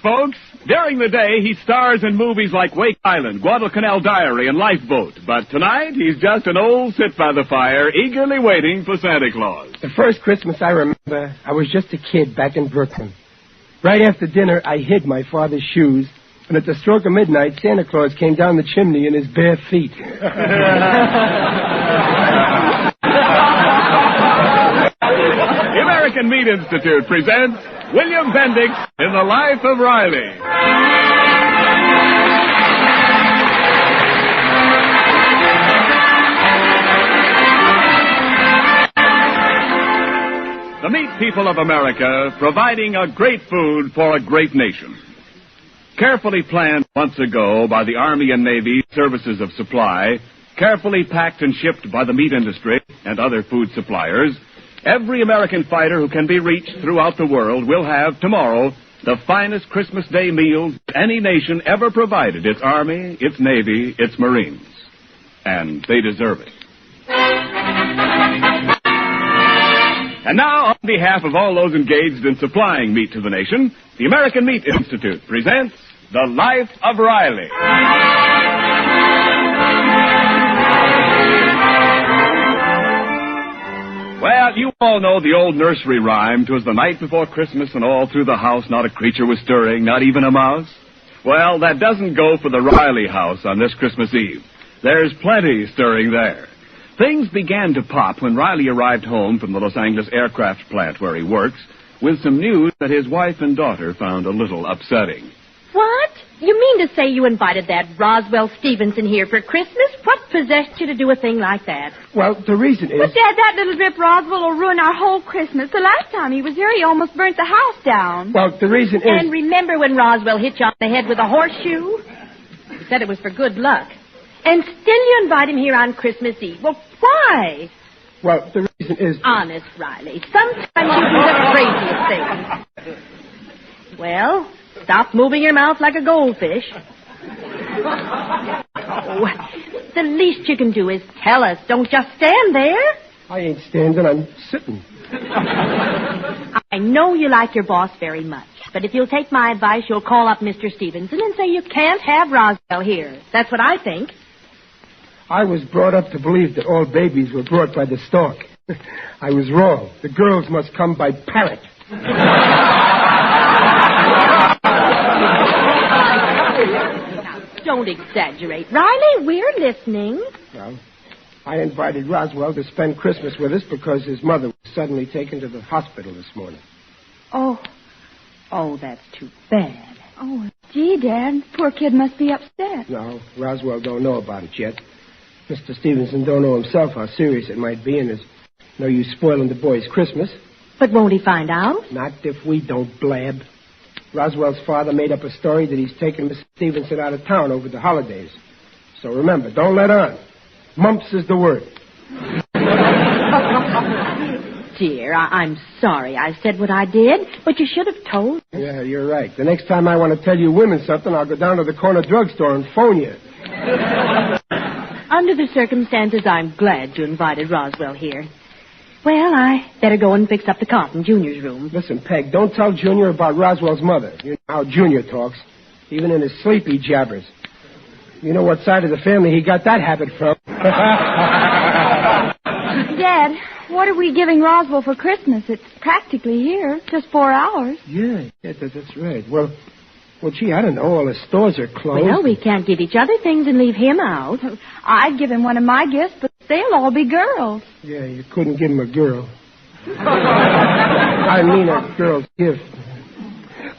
folks. During the day, he stars in movies like Wake Island, Guadalcanal Diary, and Lifeboat. But tonight, he's just an old sit-by-the-fire, eagerly waiting for Santa Claus. The first Christmas I remember, I was just a kid back in Brooklyn. Right after dinner, I hid my father's shoes, and at the stroke of midnight, Santa Claus came down the chimney in his bare feet. The American Meat Institute presents William Bendix in The Life of Riley. The meat people of America providing a great food for a great nation. Carefully planned months ago by the Army and Navy Services of Supply, carefully packed and shipped by the meat industry and other food suppliers, every American fighter who can be reached throughout the world will have tomorrow the finest Christmas Day meals any nation ever provided its Army, its Navy, its Marines. And they deserve it. And now, on behalf of all those engaged in supplying meat to the nation, the American Meat Institute presents The Life of Riley. Well, you all know the old nursery rhyme, "'Twas the night before Christmas and all through the house not a creature was stirring, not even a mouse." Well, that doesn't go for the Riley house on this Christmas Eve. There's plenty stirring there. Things began to pop when Riley arrived home from the Los Angeles Aircraft plant where he works with some news that his wife and daughter found a little upsetting. What? You mean to say you invited that Roswell Stevenson here for Christmas? What possessed you to do a thing like that? Well, the reason is... But, Dad, that little drip Roswell will ruin our whole Christmas. The last time he was here, he almost burnt the house down. Well, the reason is... And remember when Roswell hit you on the head with a horseshoe? He said it was for good luck. And still you invite him here on Christmas Eve. Well, why? Well, the reason is... Honest, Riley. Sometimes you do the craziest things. Well, stop moving your mouth like a goldfish. Oh, the least you can do is tell us. Don't just stand there. I ain't standing, I'm sitting. I know you like your boss very much, but if you'll take my advice, you'll call up Mr. Stevenson and say you can't have Roswell here. That's what I think. I was brought up to believe that all babies were brought by the stork. I was wrong. The girls must come by parrot. Now, don't exaggerate. Riley, we're listening. Well, I invited Roswell to spend Christmas with us because his mother was suddenly taken to the hospital this morning. Oh, that's too bad. Oh, gee, Dad, poor kid must be upset. No, Roswell don't know about it yet. Mr. Stevenson don't know himself how serious it might be, and there's no use spoiling the boy's Christmas. But won't he find out? Not if we don't blab. Roswell's father made up a story that he's taking Mr. Stevenson out of town over the holidays. So remember, don't let on. Mumps is the word. Dear, I'm sorry I said what I did, but you should have told. Yeah, you're right. The next time I want to tell you women something, I'll go down to the corner drugstore and phone you. Under the circumstances, I'm glad you invited Roswell here. Well, I better go and fix up the cot in Junior's room. Listen, Peg, don't tell Junior about Roswell's mother. You know how Junior talks. Even in his sleep, he jabbers. You know what side of the family he got that habit from. Dad, what are we giving Roswell for Christmas? It's practically here. Just 4 hours. Yeah, that's right. Well, gee, I don't know. All the stores are closed. Well, we can't give each other things and leave him out. I'd give him one of my gifts, but they'll all be girls. Yeah, you couldn't give him a girl. I mean a girl's gift.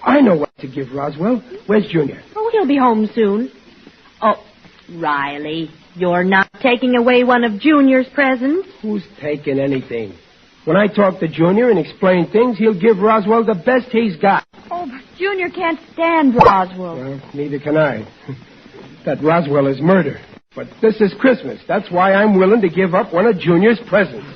I know what to give Roswell. Where's Junior? Oh, he'll be home soon. Oh, Riley, you're not taking away one of Junior's presents? Who's taking anything? When I talk to Junior and explain things, he'll give Roswell the best he's got. Oh, but Junior can't stand Roswell. Well, neither can I. That Roswell is murder. But this is Christmas. That's why I'm willing to give up one of Junior's presents.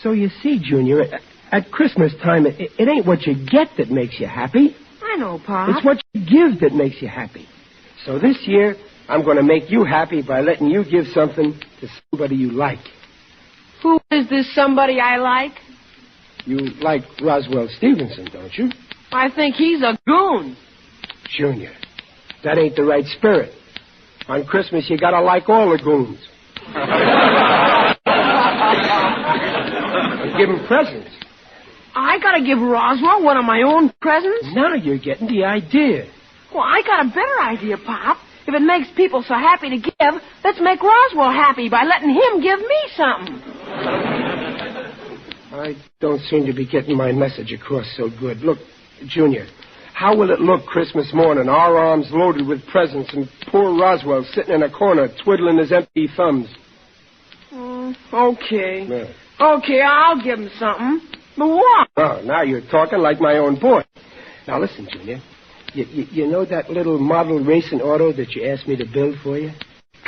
So you see, Junior, at Christmas time, it ain't what you get that makes you happy. I know, Pop. It's what you give that makes you happy. So this year, I'm going to make you happy by letting you give something to somebody you like. Who is this somebody I like? You like Roswell Stevenson, don't you? I think he's a goon. Junior, that ain't the right spirit. On Christmas, you gotta like all the goons. And give him presents. I gotta give Roswell one of my own presents? Now you're getting the idea. Well, I got a better idea, Pop. If it makes people so happy to give, let's make Roswell happy by letting him give me something. I don't seem to be getting my message across so good. Look, Junior, how will it look Christmas morning, our arms loaded with presents, and poor Roswell sitting in a corner twiddling his empty thumbs? Okay. Yeah. Okay, I'll give him something. But what? Oh, now you're talking like my own boy. Now, listen, Junior. You know that little model racing auto that you asked me to build for you?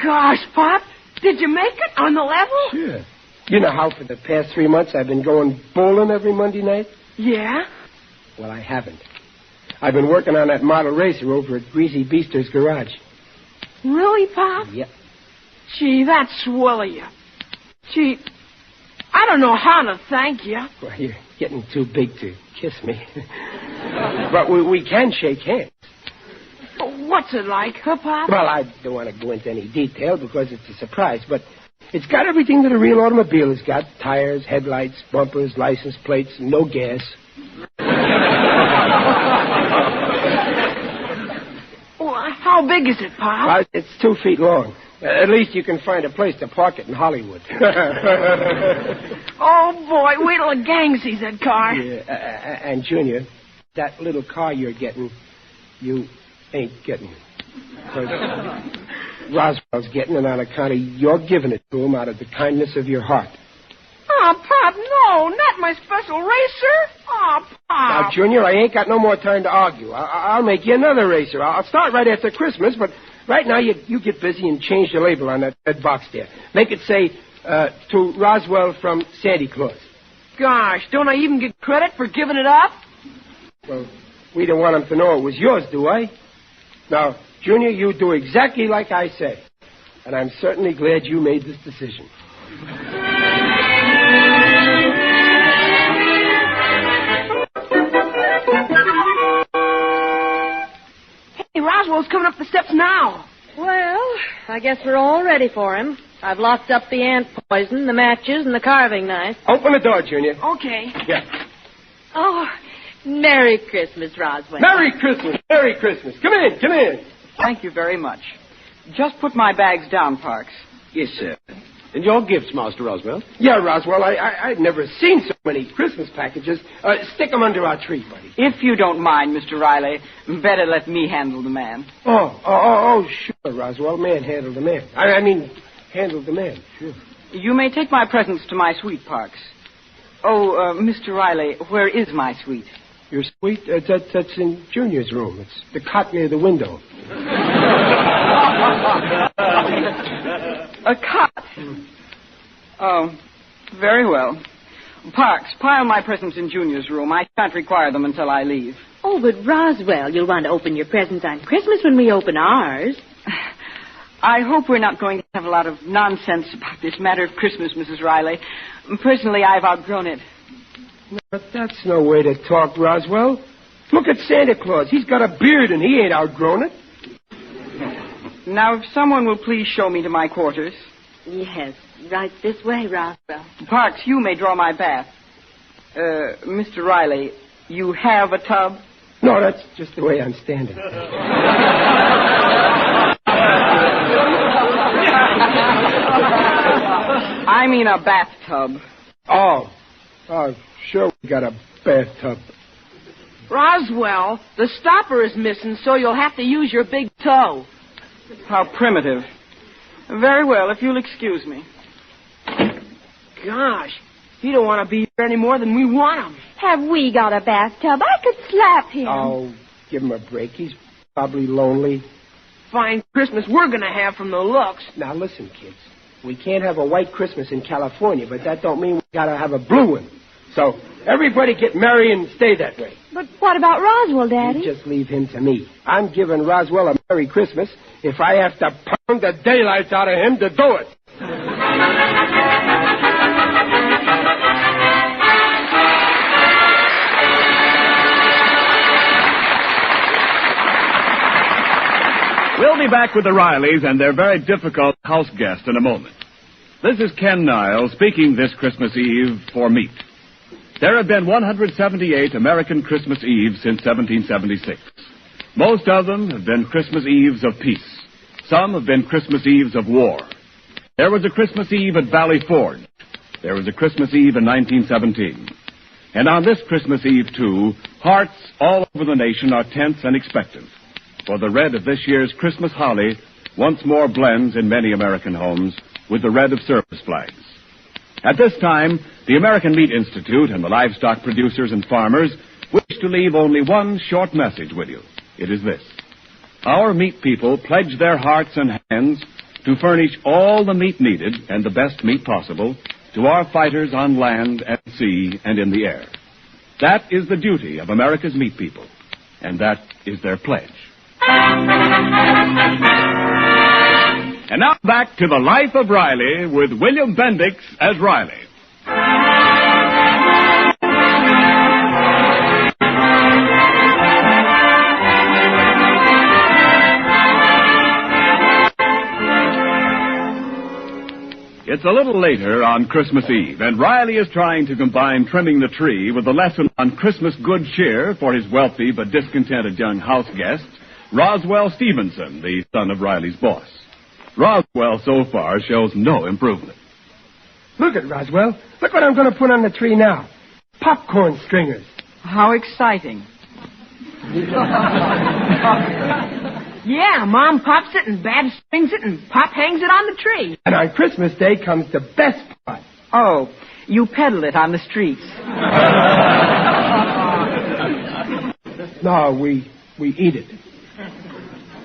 Gosh, Pop, did you make it on the level? Sure. You know how for the past 3 months I've been going bowling every Monday night? Yeah? Well, I haven't. I've been working on that model racer over at Greasy Beaster's garage. Really, Pop? Yep. Gee, that's swell of you. Gee, I don't know how to thank you. Well, you're getting too big to kiss me. But we can shake hands. What's it like, huh, Pop? Well, I don't want to go into any detail because it's a surprise, but it's got everything that a real automobile has got. Tires, headlights, bumpers, license plates, no gas. Well, how big is it, Pop? Well, it's 2 feet long. At least you can find a place to park it in Hollywood. Oh, boy, wait till the gang sees that car. Yeah, and, Junior, that little car you're getting, you ain't getting. Because Roswell's getting it on account of you're giving it to him out of the kindness of your heart. Oh, Pop, no, not my special racer. Oh, Pop. Now, Junior, I ain't got no more time to argue. I'll make you another racer. I'll start right after Christmas, but right now you get busy and change the label on that box there. Make it say, to Roswell from Santa Claus. Gosh, don't I even get credit for giving it up? Well, we don't want him to know it was yours, do I? Now, Junior, you do exactly like I say. And I'm certainly glad you made this decision. Hey, Roswell's coming up the steps now. Well, I guess we're all ready for him. I've locked up the ant poison, the matches, and the carving knife. Open the door, Junior. Okay. Yeah. Oh, Merry Christmas, Roswell. Merry Christmas. Merry Christmas. Come in. Come in. Thank you very much. Just put my bags down, Parks. Yes, sir. And your gifts, Master Roswell? Yeah, Roswell, I've never seen so many Christmas packages. Stick them under our tree, buddy. If you don't mind, Mr. Riley, better let me handle the man. Oh, sure, Roswell. Man handle the man. I mean, handle the man, sure. You may take my presents to my suite, Parks. Oh, Mr. Riley, where is my suite? Your suite? That's in Junior's room. It's the cot near the window. A cot? Oh, very well. Parks, pile my presents in Junior's room. I can't require them until I leave. Oh, but Roswell, you'll want to open your presents on Christmas when we open ours. I hope we're not going to have a lot of nonsense about this matter of Christmas, Mrs. Riley. Personally, I've outgrown it. But that's no way to talk, Roswell. Look at Santa Claus. He's got a beard and he ain't outgrown it. Now, if someone will please show me to my quarters. Yes, right this way, Roswell. Parks, you may draw my bath. Mr. Riley, you have a tub? No, that's just the way I'm standing. I mean a bathtub. Oh, sure we got a bathtub. Roswell, the stopper is missing, so you'll have to use your big toe. How primitive. Very well, if you'll excuse me. Gosh, he don't want to be here any more than we want him. Have we got a bathtub? I could slap him. Oh, give him a break. He's probably lonely. Fine Christmas we're going to have from the looks. Now, listen, kids. We can't have a white Christmas in California, but that don't mean we got to have a blue one. So, Everybody get merry and stay that way. But what about Roswell, Daddy? You just leave him to me. I'm giving Roswell a Merry Christmas if I have to pound the daylights out of him to do it. We'll be back with the Rileys and their very difficult house guest in a moment. This is Ken Niles speaking this Christmas Eve for meat. There have been 178 American Christmas Eves since 1776. Most of them have been Christmas Eves of peace. Some have been Christmas Eves of war. There was a Christmas Eve at Valley Forge. There was a Christmas Eve in 1917. And on this Christmas Eve, too, hearts all over the nation are tense and expectant. For the red of this year's Christmas holly once more blends in many American homes with the red of service flags. At this time, the American Meat Institute and the livestock producers and farmers wish to leave only one short message with you. It is this. Our meat people pledge their hearts and hands to furnish all the meat needed and the best meat possible to our fighters on land and sea and in the air. That is the duty of America's meat people, and that is their pledge. And now back to the Life of Riley with William Bendix as Riley. It's a little later on Christmas Eve, and Riley is trying to combine trimming the tree with a lesson on Christmas good cheer for his wealthy but discontented young house guest, Roswell Stevenson, the son of Riley's boss. Roswell, so far, shows no improvement. Look at Roswell. Look what I'm going to put on the tree now. Popcorn stringers. How exciting. Yeah, Mom pops it and Babs strings it and Pop hangs it on the tree. And on Christmas Day comes the best part. Oh, you peddle it on the streets. No, we eat it.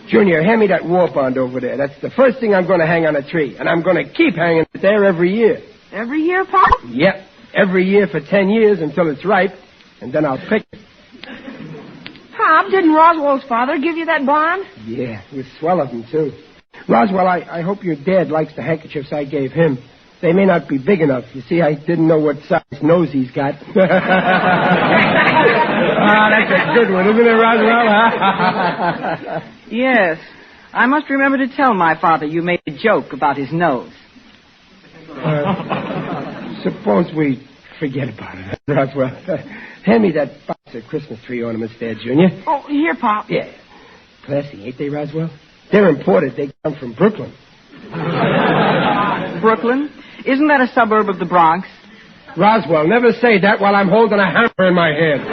Junior, hand me that war bond over there. That's the first thing I'm going to hang on a tree. And I'm going to keep hanging it there every year. Every year, Pop? Yep. Every year for 10 years until it's ripe. And then I'll pick it. Pop, didn't Roswell's father give you that bond? Yeah, it was swell of him, too. Roswell, I hope your dad likes the handkerchiefs I gave him. They may not be big enough. You see, I didn't know what size nose he's got. That's a good one, isn't it, Roswell? Yes. I must remember to tell my father you made a joke about his nose. Suppose we forget about it, Roswell. Hand me that box of Christmas tree ornaments there, Junior. Oh, here, Pop. Yeah. Classy, ain't they, Roswell? They're imported. They come from Brooklyn. Brooklyn? Isn't that a suburb of the Bronx? Roswell, never say that while I'm holding a hammer in my hand.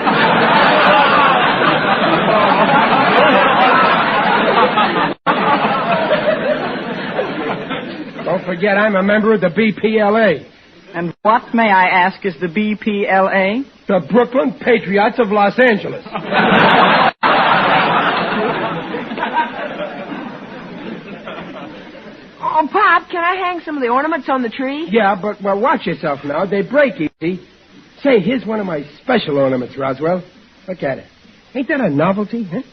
Don't forget, I'm a member of the BPLA. And what, may I ask, is the BPLA? The Brooklyn Patriots of Los Angeles. Oh, Pop, can I hang some of the ornaments on the tree? Yeah, but, well, watch yourself now. They break easy. Say, here's one of my special ornaments, Roswell. Look at it. Ain't that a novelty, huh?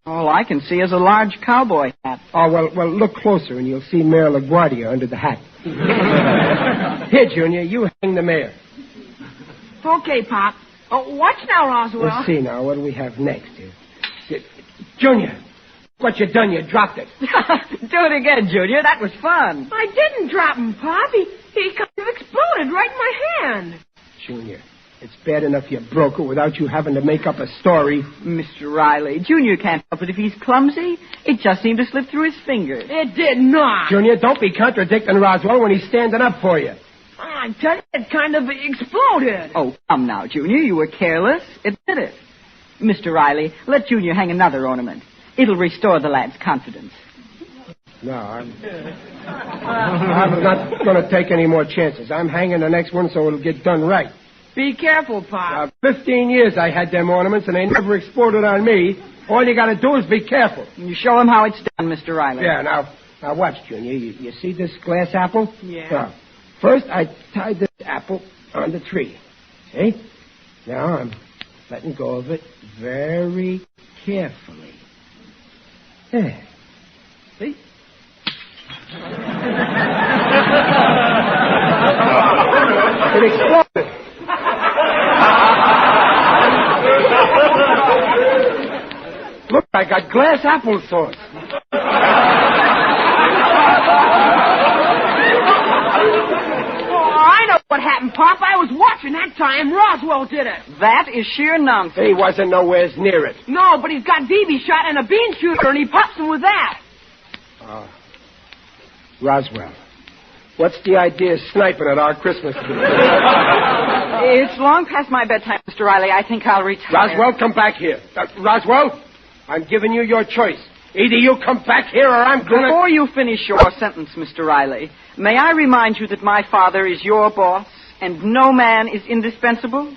All I can see is a large cowboy hat. Oh, well, look closer and you'll see Mayor LaGuardia under the hat. Here, Junior, you hang the mayor. Okay, Pop. Oh, watch now, Roswell. Let's see now. What do we have next here? Junior, what you done? You dropped it. Do it again, Junior. That was fun. I didn't drop him, Pop. He kind of exploded right in my hand. Junior, it's bad enough you broke it without you having to make up a story. Mr. Riley, Junior can't help it if he's clumsy. It just seemed to slip through his fingers. It did not. Junior, don't be contradicting Roswell when he's standing up for you. I tell you, it kind of exploded. Oh, come now, Junior. You were careless. Admit it. Mr. Riley, let Junior hang another ornament. It'll restore the lad's confidence. No, I'm not going to take any more chances. I'm hanging the next one so it'll get done right. Be careful, Pop. 15 years I had them ornaments, and they never exploded on me. All you got to do is be careful. You show him how it's done, Mr. Riley. Yeah, now watch, Junior. You see this glass apple? Yeah. First, I tied this apple on the tree. See? Now I'm letting go of it very carefully. There. See? It exploded. Look, I got glass applesauce. I know what happened, Pop. I was watching that time. Roswell did it. That is sheer nonsense. He wasn't nowhere near it. No, but he's got Digby shot and a bean shooter, and he pops him with that. Roswell, what's the idea of sniping at our Christmas tree? It's long past my bedtime, Mr. Riley. I think I'll retire. Roswell, come back here. Roswell, I'm giving you your choice. Either you come back here or I'm gonna... Before you finish your sentence, Mr. Riley, may I remind you that my father is your boss and no man is indispensable?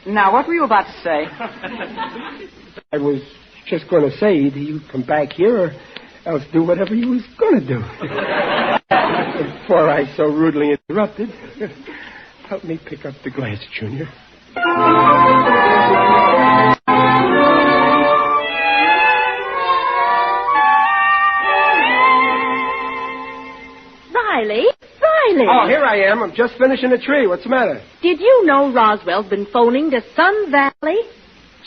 Now, what were you about to say? I was just going to say either you come back here or else do whatever you was going to do. Before I so rudely interrupted, help me pick up the glass, Junior. Riley? Oh, here I am. I'm just finishing the tree. What's the matter? Did you know Roswell's been phoning to Sun Valley?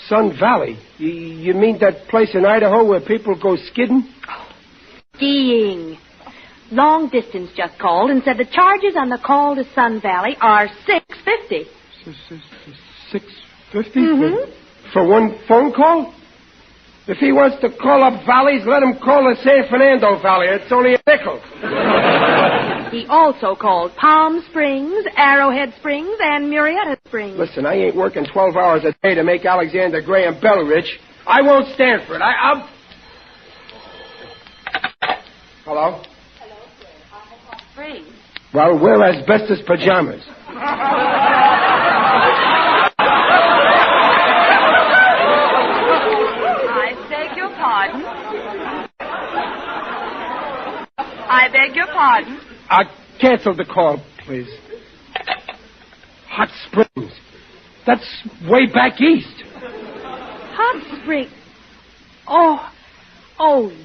Sun Valley? You mean that place in Idaho where people go skidding? Skiing. Long Distance just called and said the charges on the call to Sun Valley are $6.50. $6.50? Mm-hmm. For one phone call? If he wants to call up valleys, let him call the San Fernando Valley. It's only a nickel. He also called Palm Springs, Arrowhead Springs, and Murrieta Springs. Listen, I ain't working 12 hours a day to make Alexander Graham Bell rich. I won't stand for it. I'll... Hello? Hello, sir. Palm Springs. Well, wear asbestos pajamas. I beg your pardon. Cancel the call, please. Hot Springs. That's way back east. Hot Springs. Oh,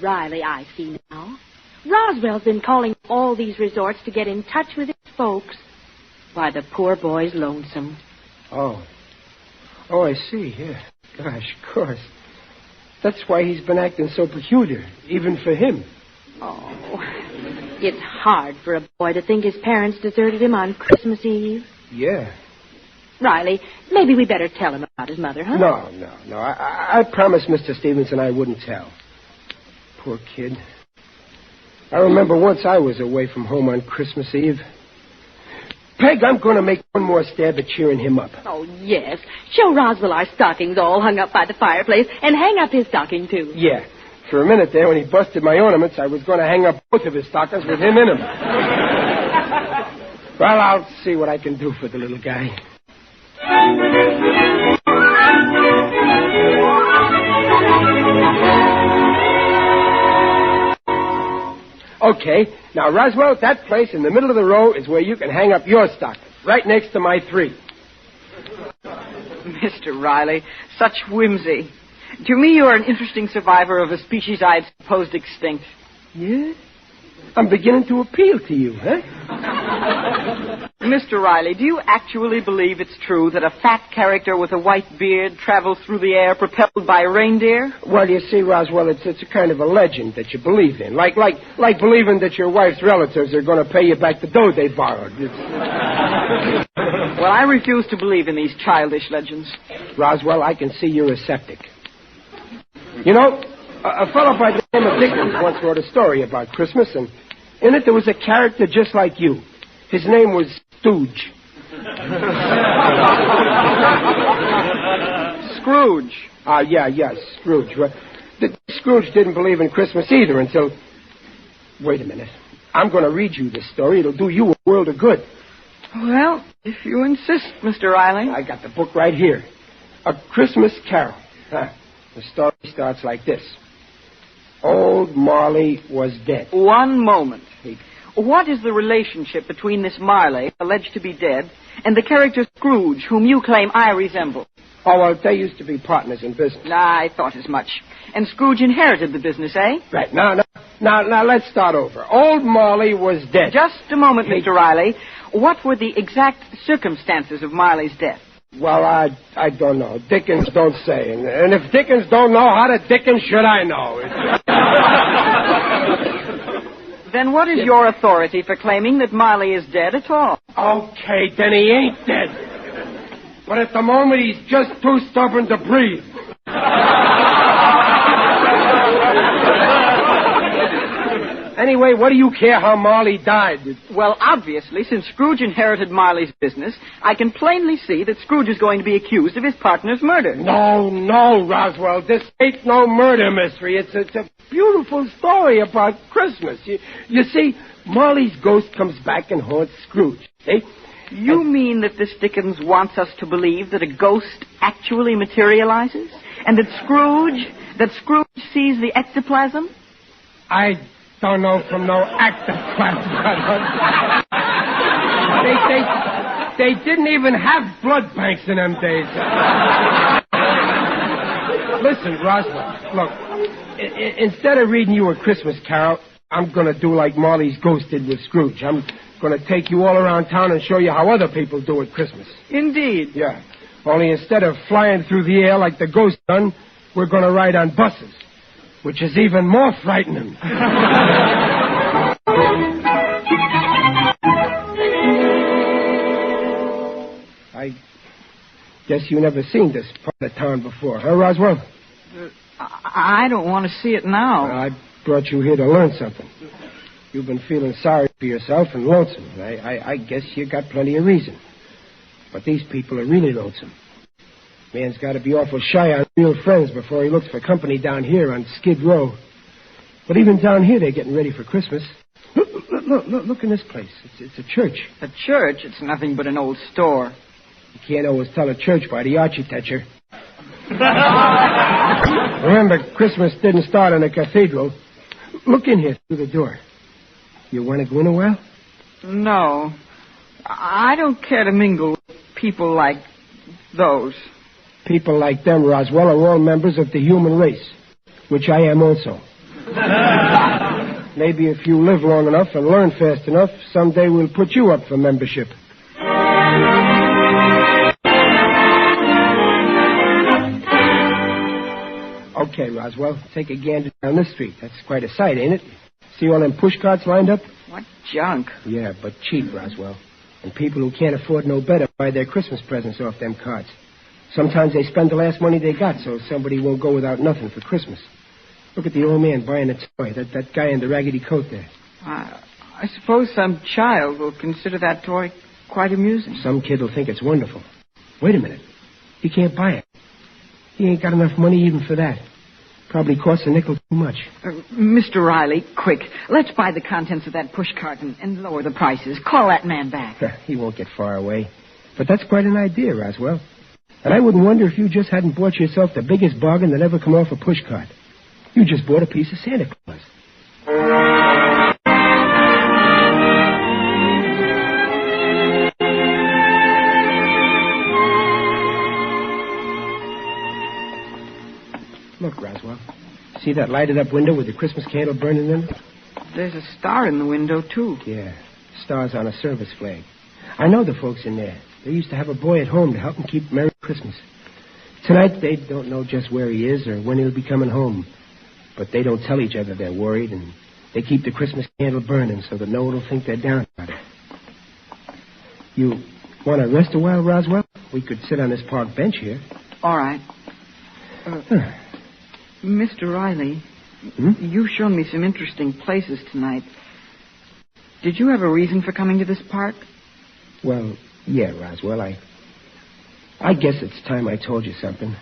Riley, I see now. Roswell's been calling all these resorts to get in touch with his folks. Why, the poor boy's lonesome. Oh, I see, yeah. Gosh, of course. That's why he's been acting so peculiar, even for him. Oh, it's hard for a boy to think his parents deserted him on Christmas Eve. Yeah. Riley, maybe we better tell him about his mother, huh? No. I promised Mr. Stevenson I wouldn't tell. Poor kid. I remember once I was away from home on Christmas Eve. Peg, I'm going to make one more stab at cheering him up. Oh, yes. Show Roswell our stockings all hung up by the fireplace, and hang up his stocking, too. Yeah. For a minute there, when he busted my ornaments, I was going to hang up both of his stockings with him in them. Well, I'll see what I can do for the little guy. Okay. Now, Roswell, that place in the middle of the row is where you can hang up your stockings, right next to my 3. Mr. Riley, such whimsy. To me, you're an interesting survivor of a species I had supposed extinct. Yeah? I'm beginning to appeal to you, huh? Mr. Riley, do you actually believe it's true that a fat character with a white beard travels through the air propelled by reindeer? Well, you see, Roswell, it's a kind of a legend that you believe in. Like believing that your wife's relatives are going to pay you back the dough they borrowed. Well, I refuse to believe in these childish legends. Roswell, I can see you're a septic. You know, a fellow by the name of Dickens once wrote a story about Christmas, and in it there was a character just like you. His name was Stooge. Scrooge. Yeah, Scrooge. Well, Scrooge didn't believe in Christmas either until... Wait a minute. I'm going to read you this story. It'll do you a world of good. Well, if you insist, Mr. Riley. I got the book right here. A Christmas Carol. The story starts like this. Old Marley was dead. One moment. What is the relationship between this Marley, alleged to be dead, and the character Scrooge, whom you claim I resemble. Oh, well, they used to be partners in business. I thought as much. And Scrooge inherited the business, eh? Right. Now, let's start over. Old Marley was dead. Just a moment, Mr. Riley. What were the exact circumstances of Marley's death? Well, I don't know. Dickens don't say. And if Dickens don't know, how the Dickens should I know? Then what is your authority for claiming that Marley is dead at all? Okay, then he ain't dead. But at the moment, he's just too stubborn to breathe. Anyway, what do you care how Marley died? Well, obviously, since Scrooge inherited Marley's business, I can plainly see that Scrooge is going to be accused of his partner's murder. No, Roswell. This ain't no murder mystery. It's a beautiful story about Christmas. You see, Marley's ghost comes back and haunts Scrooge. See? You mean that this Dickens wants us to believe that a ghost actually materializes? And that Scrooge sees the ectoplasm? I don't know from no ectoplasm. They didn't even have blood banks in them days. Listen, Roswell, look, instead of reading you a Christmas carol, I'm going to do like Marley's ghost did with Scrooge. I'm going to take you all around town and show you how other people do at Christmas. Indeed. Yeah. Only instead of flying through the air like the ghost done, we're going to ride on buses, which is even more frightening. I guess you never seen this part of town before, huh, Roswell? I don't want to see it now. I brought you here to learn something. You've been feeling sorry for yourself and lonesome. I guess you got plenty of reason. But these people are really lonesome. Man's got to be awful shy on real friends before he looks for company down here on Skid Row. But even down here, they're getting ready for Christmas. Look in this place. It's a church. A church? It's nothing but an old store. You can't always tell a church by the architecture. Remember, Christmas didn't start in a cathedral. Look in here through the door. You want to go in a while? No. I don't care to mingle with people like those. People like them, Roswell, are all members of the human race, which I am also. Maybe if you live long enough and learn fast enough, someday we'll put you up for membership. Okay, Roswell, take a gander down this street. That's quite a sight, ain't it? See all them push carts lined up? What junk. Yeah, but cheap, Roswell. And people who can't afford no better buy their Christmas presents off them carts. Sometimes they spend the last money they got so somebody won't go without nothing for Christmas. Look at the old man buying a toy, that guy in the raggedy coat there. I suppose some child will consider that toy quite amusing. Some kid will think it's wonderful. Wait a minute. He can't buy it. He ain't got enough money even for that. Probably costs a nickel too much. Mr. Riley, quick. Let's buy the contents of that pushcart and lower the prices. Call that man back. He won't get far away. But that's quite an idea, Roswell. And I wouldn't wonder if you just hadn't bought yourself the biggest bargain that ever come off a pushcart. You just bought a piece of Santa Claus. Look, Roswell. See that lighted up window with the Christmas candle burning in it? There's a star in the window, too. Yeah, stars on a service flag. I know the folks in there. They used to have a boy at home to help them keep Merry Christmas. Tonight, they don't know just where he is or when he'll be coming home. But they don't tell each other they're worried, and they keep the Christmas candle burning so that no one will think they're down about it. You want to rest a while, Roswell? We could sit on this park bench here. All right. Mr. Riley, you've shown me some interesting places tonight. Did you have a reason for coming to this park? Well, yeah, Roswell, I guess it's time I told you something.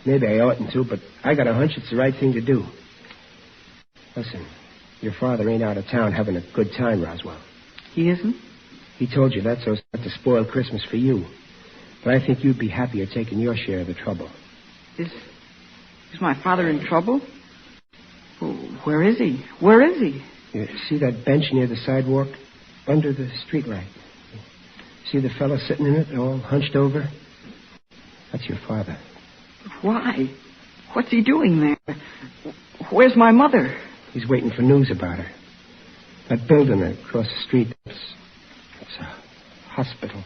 Maybe I oughtn't to, but I got a hunch it's the right thing to do. Listen, your father ain't out of town having a good time, Roswell. He isn't? He told you that so as not to spoil Christmas for you. But I think you'd be happier taking your share of the trouble. Is my father in trouble? Where is he? Where is he? You see that bench near the sidewalk? Under the streetlight. See the fellow sitting in it, all hunched over? That's your father. Why? What's he doing there? Where's my mother? He's waiting for news about her. That building across the street, it's a hospital.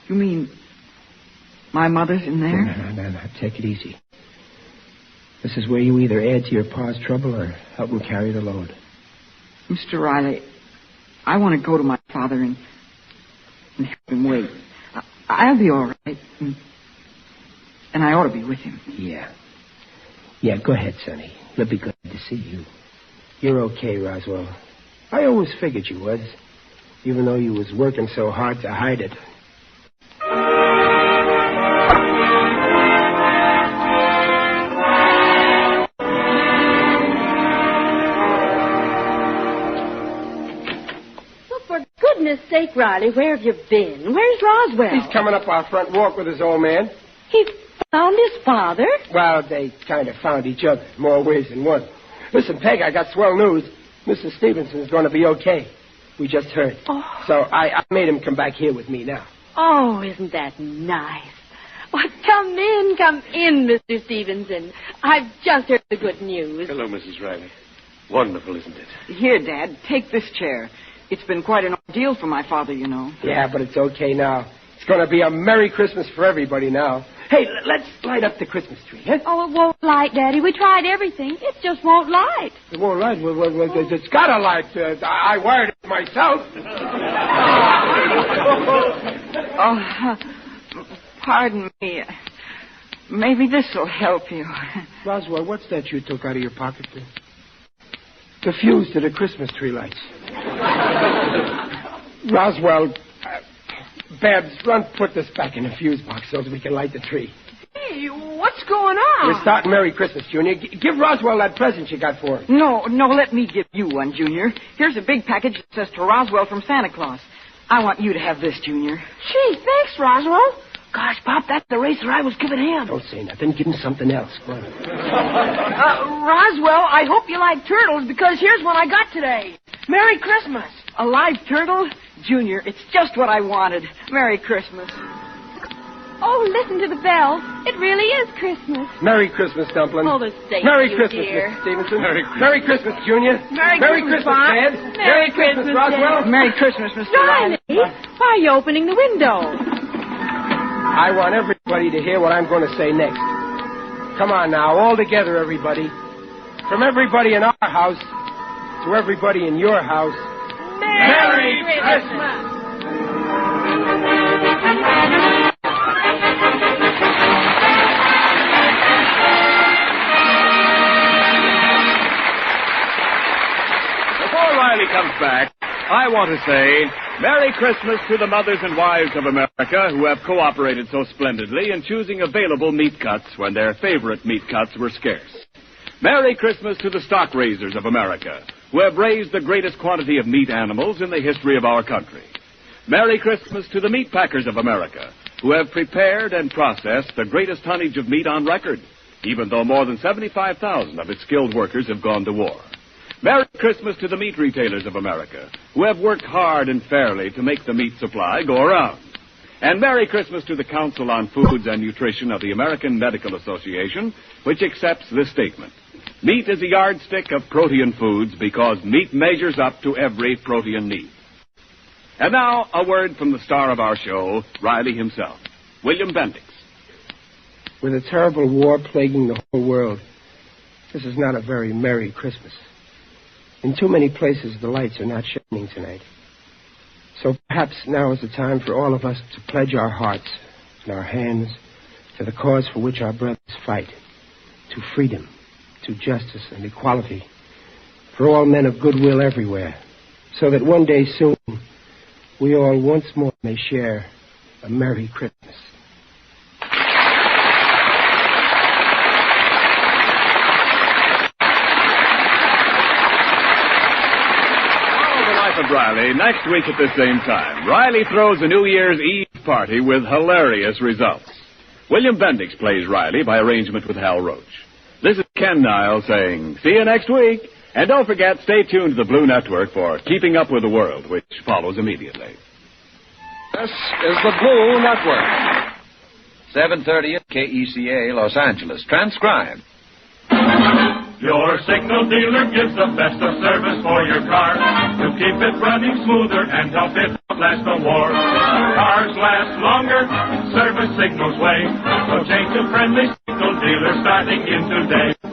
You mean my mother's in there? No. Take it easy. This is where you either add to your pa's trouble or help him carry the load. Mr. Riley, I want to go to my father and help him wait. I'll be all right. And I ought to be with him. Yeah. Yeah, go ahead, Sonny. He'll be glad to see you. You're okay, Roswell. I always figured you was, even though you was working so hard to hide it. Goodness sake, Riley, where have you been? Where's Roswell? He's coming up our front walk with his old man. He found his father? Well, they kind of found each other, more ways than one. Listen, Peg, I got swell news. Mr. Stevenson's going to be okay. We just heard. Oh. So I made him come back here with me now. Oh, isn't that nice? Well, come in, Mr. Stevenson. I've just heard the good news. Hello, Mrs. Riley. Wonderful, isn't it? Here, Dad, take this chair. It's been quite an ordeal for my father, you know. Yeah, but it's okay now. It's going to be a Merry Christmas for everybody now. Hey, let's light up the Christmas tree, huh? Oh, it won't light, Daddy. We tried everything. It just won't light. It won't light? Well, it's got to light. I wired it myself. Pardon me. Maybe this will help you. Roswell, what's that you took out of your pocket there? The fuse to the Christmas tree lights. Roswell, Babs, run put this back in the fuse box so that we can light the tree. Hey, what's going on? We're starting Merry Christmas, Junior. Give Roswell that present you got for him. No, let me give you one, Junior. Here's a big package that says to Roswell from Santa Claus. I want you to have this, Junior. Gee, thanks, Roswell. Gosh, Pop, that's the racer I was giving him. Don't say nothing. Give him something else. Go on. Roswell, I hope you like turtles because here's one I got today. Merry Christmas. A live turtle? Junior, it's just what I wanted. Merry Christmas. Oh, listen to the bells. It really is Christmas. Merry Christmas, Dumpling. Oh, the same Merry to you, Christmas, dear. Mr. Stevenson. Merry Christmas, Junior. Merry Christmas, Dad. Merry Christmas, Roswell. Merry Christmas, Mr. Riley, Riley. why are you opening the window? I want everybody to hear what I'm going to say next. Come on now, all together, everybody. From everybody in our house to everybody in your house. Merry Christmas. Before Riley comes back, I want to say Merry Christmas to the mothers and wives of America who have cooperated so splendidly in choosing available meat cuts when their favorite meat cuts were scarce. Merry Christmas to the stock raisers of America who have raised the greatest quantity of meat animals in the history of our country. Merry Christmas to the meat packers of America who have prepared and processed the greatest tonnage of meat on record, even though more than 75,000 of its skilled workers have gone to war. Merry Christmas to the meat retailers of America, who have worked hard and fairly to make the meat supply go around. And Merry Christmas to the Council on Foods and Nutrition of the American Medical Association, which accepts this statement. Meat is a yardstick of protein foods because meat measures up to every protein need. And now, a word from the star of our show, Riley himself, William Bendix. With a terrible war plaguing the whole world, this is not a very Merry Christmas. In too many places, the lights are not shining tonight. So perhaps now is the time for all of us to pledge our hearts and our hands to the cause for which our brothers fight, to freedom, to justice and equality, for all men of goodwill everywhere, so that one day soon we all once more may share a Merry Christmas. Of Riley next week at the same time. Riley throws a New Year's Eve party with hilarious results. William Bendix plays Riley by arrangement with Hal Roach. This is Ken Niles saying, see you next week. And don't forget, stay tuned to the Blue Network for Keeping Up with the World, which follows immediately. This is the Blue Network. 7:30 at KECA, Los Angeles. Transcribed. Your signal dealer gives the best of service for your car to keep it running smoother and help it last the war. Cars last longer, service signals way. So change to friendly signal dealer starting in today.